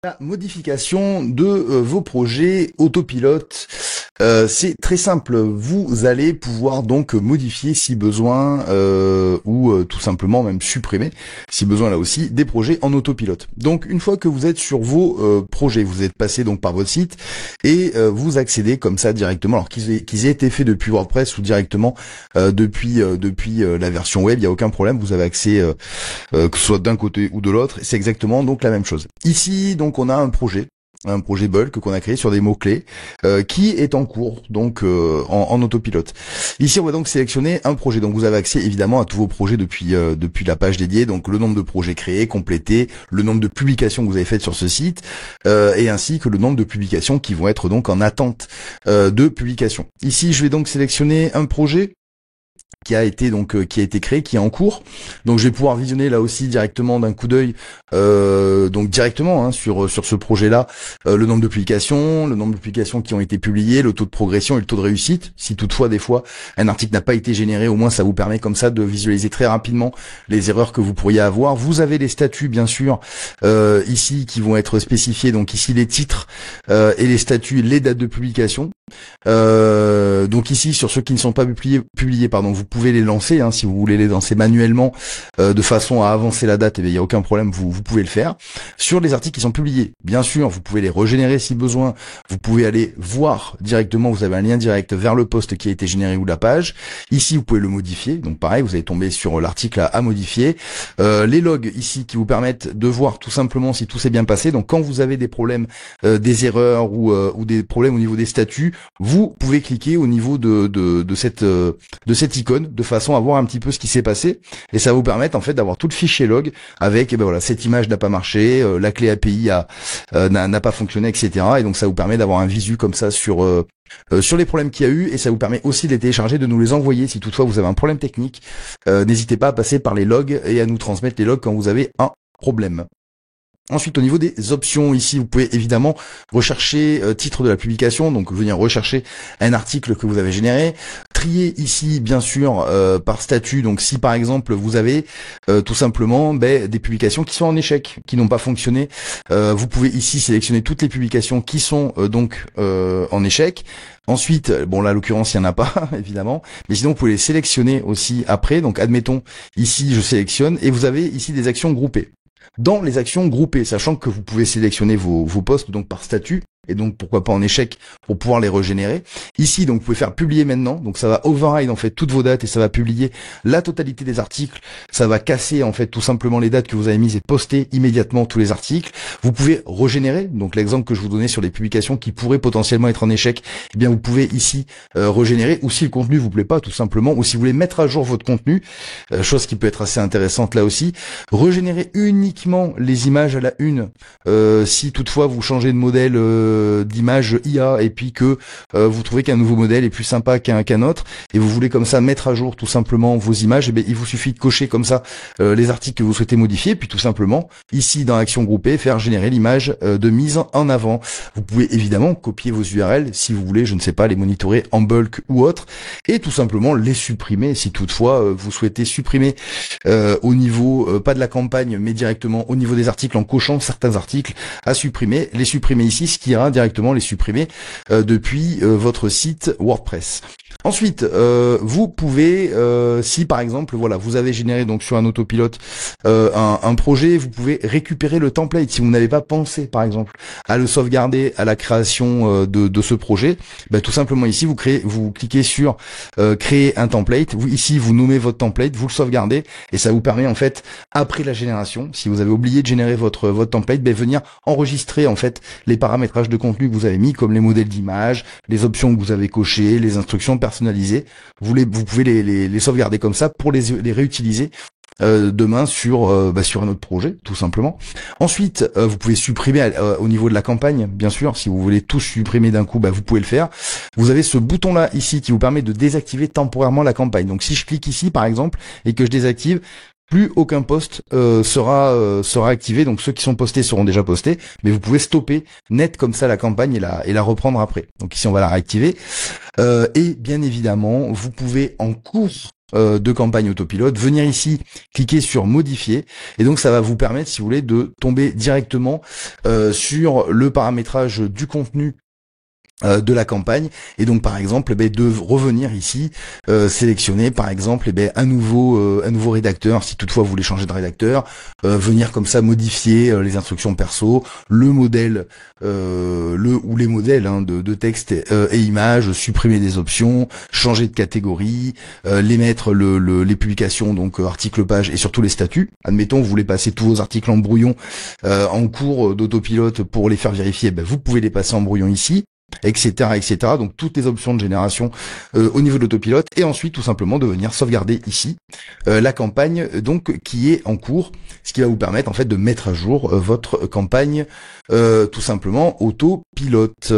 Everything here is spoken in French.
La modification de vos projets autopilote, c'est très simple. Vous allez pouvoir donc modifier si besoin ou tout simplement même supprimer si besoin là aussi des projets en autopilote. Donc une fois que vous êtes sur vos projets, vous êtes passé donc par votre site et vous accédez comme ça directement. Alors qu'ils aient été faits depuis WordPress ou directement depuis la version web, il n'y a aucun problème. Vous avez accès que ce soit d'un côté ou de l'autre. C'est exactement donc la même chose. Ici donc on a un projet bulk qu'on a créé sur des mots-clés qui est en cours donc en autopilote. Ici on va donc sélectionner un projet. Donc vous avez accès évidemment à tous vos projets depuis la page dédiée, donc le nombre de projets créés, complétés, le nombre de publications que vous avez faites sur ce site et ainsi que le nombre de publications qui vont être donc en attente de publication. Ici je vais donc sélectionner un projet qui a été créé, qui est en cours. Donc je vais pouvoir visionner là aussi directement d'un coup d'œil, donc directement sur ce projet-là, le nombre de publications qui ont été publiées, le taux de progression et le taux de réussite. Si toutefois des fois un article n'a pas été généré, au moins ça vous permet comme ça de visualiser très rapidement les erreurs que vous pourriez avoir. Vous avez les statuts bien sûr ici qui vont être spécifiés. Donc ici les titres et les statuts, les dates de publication. Donc ici sur ceux qui ne sont pas publiés, vous pouvez les lancer si vous voulez les lancer manuellement de façon à avancer la date, il n'y a aucun problème, vous pouvez le faire. Sur les articles qui sont publiés, bien sûr, vous pouvez les régénérer si besoin, vous pouvez aller voir directement, vous avez un lien direct vers le post qui a été généré ou la page. Ici vous pouvez le modifier, donc pareil, vous allez tomber sur l'article à modifier. Les logs ici qui vous permettent de voir tout simplement si tout s'est bien passé. Donc quand vous avez des problèmes, des erreurs ou des problèmes au niveau des statuts, vous pouvez cliquer au niveau de cette icône de façon à voir un petit peu ce qui s'est passé et ça va vous permettre en fait d'avoir tout le fichier log avec cette image n'a pas marché, la clé API n'a pas fonctionné, etc. Et donc ça vous permet d'avoir un visu comme ça sur les problèmes qu'il y a eu et ça vous permet aussi de les télécharger, de nous les envoyer si toutefois vous avez un problème technique. N'hésitez pas à passer par les logs et à nous transmettre les logs quand vous avez un problème. Ensuite, au niveau des options, ici, vous pouvez évidemment rechercher titre de la publication, donc venir rechercher un article que vous avez généré. Trier ici, bien sûr, par statut. Donc, si par exemple vous avez tout simplement des publications qui sont en échec, qui n'ont pas fonctionné, vous pouvez ici sélectionner toutes les publications qui sont en échec. Ensuite, bon là, à l'occurrence, il n'y en a pas, évidemment, mais sinon, vous pouvez les sélectionner aussi après. Donc, admettons, ici, je sélectionne et vous avez ici des actions groupées. Dans les actions groupées, sachant que vous pouvez sélectionner vos postes donc par statut et donc pourquoi pas en échec pour pouvoir les régénérer. Ici donc vous pouvez faire publier maintenant, donc ça va override en fait toutes vos dates et ça va publier la totalité des articles. Ça va casser en fait tout simplement les dates que vous avez mises et poster immédiatement tous les articles. Vous pouvez régénérer, donc l'exemple que je vous donnais sur les publications qui pourraient potentiellement être en échec, eh bien vous pouvez ici régénérer, ou si le contenu vous plaît pas tout simplement, ou si vous voulez mettre à jour votre contenu, chose qui peut être assez intéressante là aussi, régénérer uniquement les images à la une. Si toutefois vous changez de modèle d'image IA et puis que vous trouvez qu'un nouveau modèle est plus sympa qu'un autre et vous voulez comme ça mettre à jour tout simplement vos images, et bien il vous suffit de cocher comme ça les articles que vous souhaitez modifier, puis tout simplement ici dans action groupée faire générer l'image de mise en avant. Vous pouvez évidemment copier vos URL si vous voulez, je ne sais pas, les monitorer en bulk ou autre, et tout simplement les supprimer si toutefois vous souhaitez supprimer au niveau pas de la campagne mais directement au niveau des articles en cochant certains articles à supprimer, les supprimer ici, ce qui ira directement les supprimer depuis votre site WordPress. Ensuite, vous pouvez, si par exemple, voilà, vous avez généré donc sur un autopilote un projet, vous pouvez récupérer le template. Si vous n'avez pas pensé, par exemple, à le sauvegarder à la création de ce projet, tout simplement ici, vous cliquez sur créer un template. Ici, vous nommez votre template, vous le sauvegardez et ça vous permet en fait, après la génération, si vous avez oublié de générer votre template, venir enregistrer en fait les paramétrages de contenu que vous avez mis, comme les modèles d'image, les options que vous avez cochées, les instructions personnalisées. Vous pouvez les sauvegarder comme ça pour les réutiliser demain sur un autre projet, tout simplement. Ensuite, vous pouvez supprimer au niveau de la campagne, bien sûr. Si vous voulez tout supprimer d'un coup, vous pouvez le faire. Vous avez ce bouton-là ici qui vous permet de désactiver temporairement la campagne. Donc, si je clique ici, par exemple, et que je désactive, plus aucun post sera activé, donc ceux qui sont postés seront déjà postés, mais vous pouvez stopper net comme ça la campagne et la reprendre après. Donc ici on va la réactiver et bien évidemment vous pouvez en cours de campagne autopilote, venir ici, cliquer sur modifier, et donc ça va vous permettre, si vous voulez, de tomber directement sur le paramétrage du contenu de la campagne, et donc par exemple de revenir ici sélectionner par exemple un nouveau rédacteur, si toutefois vous voulez changer de rédacteur, venir comme ça modifier les instructions perso, le modèle ou les modèles de texte et images, supprimer des options, changer de catégorie, les mettre les publications, donc articles, pages et surtout les statuts. Admettons vous voulez passer tous vos articles en brouillon en cours d'autopilote pour les faire vérifier, vous pouvez les passer en brouillon ici, etc., etc. Donc toutes les options de génération au niveau de l'autopilote, et ensuite tout simplement de venir sauvegarder ici la campagne donc qui est en cours, ce qui va vous permettre en fait de mettre à jour votre campagne tout simplement autopilote.